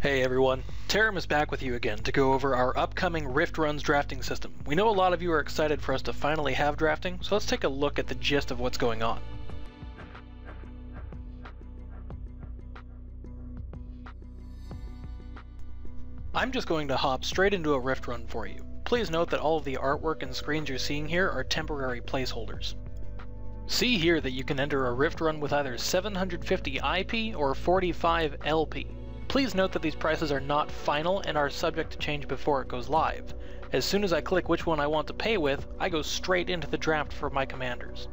Hey everyone, Tarim is back with you again to go over our upcoming Rift Runs drafting system. We know a lot of you are excited for us to finally have drafting, so let's take a look at the gist of what's going on. I'm just going to hop straight into a Rift Run for you. Please note that all of the artwork and screens you're seeing here are temporary placeholders. See here that you can enter a Rift Run with either 750 IP or 45 LP. Please note that these prices are not final and are subject to change before it goes live. As soon as I click which one I want to pay with, I go straight into the draft for my commanders.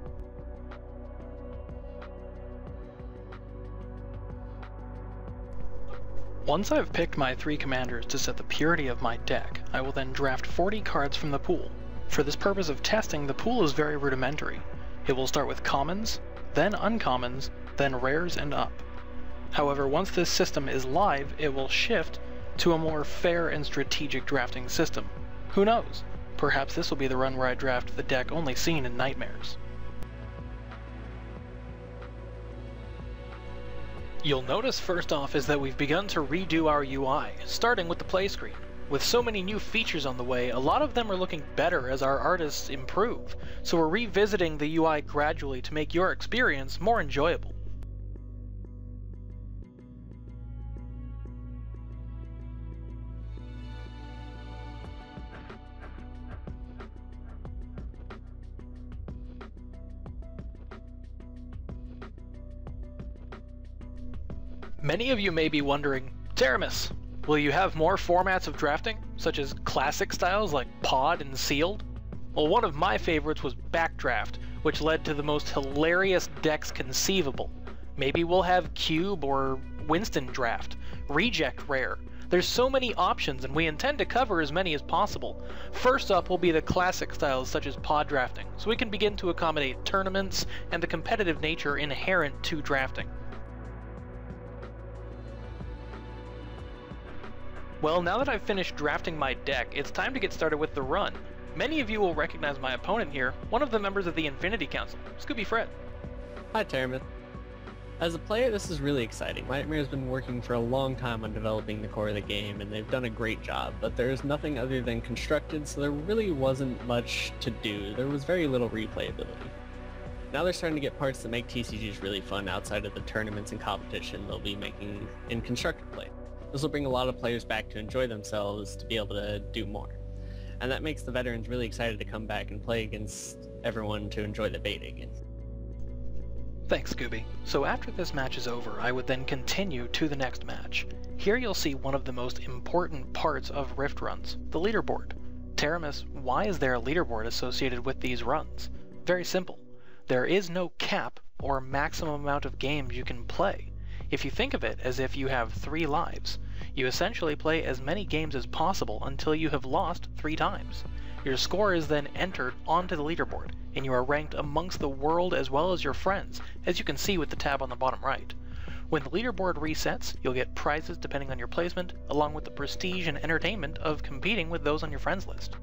Once I've picked my 3 commanders to set the purity of my deck, I will then draft 40 cards from the pool. For this purpose of testing, the pool is very rudimentary. It will start with commons, then uncommons, then rares and up. However, once this system is live, it will shift to a more fair and strategic drafting system. Who knows? Perhaps this will be the run where I draft the deck only seen in nightmares. You'll notice first off is that we've begun to redo our UI, starting with the play screen. With so many new features on the way, a lot of them are looking better as our artists improve, so we're revisiting the UI gradually to make your experience more enjoyable. Many of you may be wondering, Taramis, will you have more formats of drafting, such as classic styles like Pod and Sealed? Well, one of my favorites was Backdraft, which led to the most hilarious decks conceivable. Maybe we'll have Cube or Winston Draft, Reject Rare. There's so many options and we intend to cover as many as possible. First up will be the classic styles such as Pod Drafting, so we can begin to accommodate tournaments and the competitive nature inherent to drafting. Well, now that I've finished drafting my deck, it's time to get started with the run. Many of you will recognize my opponent here, one of the members of the Infinity Council, Scooby Fred. Hi, Tarim. As a player, this is really exciting. Nightmare's been working for a long time on developing the core of the game, and they've done a great job, but there's nothing other than constructed, so there really wasn't much to do. There was very little replayability. Now they're starting to get parts that make TCGs really fun outside of the tournaments and competition they'll be making in constructed play. This will bring a lot of players back to enjoy themselves to be able to do more. And that makes the veterans really excited to come back and play against everyone to enjoy the beta again. Thanks, Scooby. So after this match is over, I would then continue to the next match. Here you'll see one of the most important parts of Rift Runs, the leaderboard. Taramis, why is there a leaderboard associated with these runs? Very simple. There is no cap or maximum amount of games you can play. If you think of it as if you have 3 lives, you essentially play as many games as possible until you have lost 3 times. Your score is then entered onto the leaderboard, and you are ranked amongst the world as well as your friends, as you can see with the tab on the bottom right. When the leaderboard resets, you'll get prizes depending on your placement, along with the prestige and entertainment of competing with those on your friends list.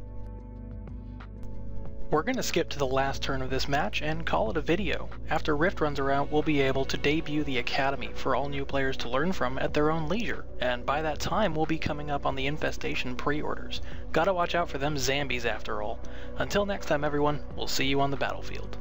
We're going to skip to the last turn of this match and call it a video. After Rift Runs are out, we'll be able to debut the Academy for all new players to learn from at their own leisure, and by that time we'll be coming up on the Infestation pre-orders. Gotta watch out for them zombies after all. Until next time everyone, we'll see you on the battlefield.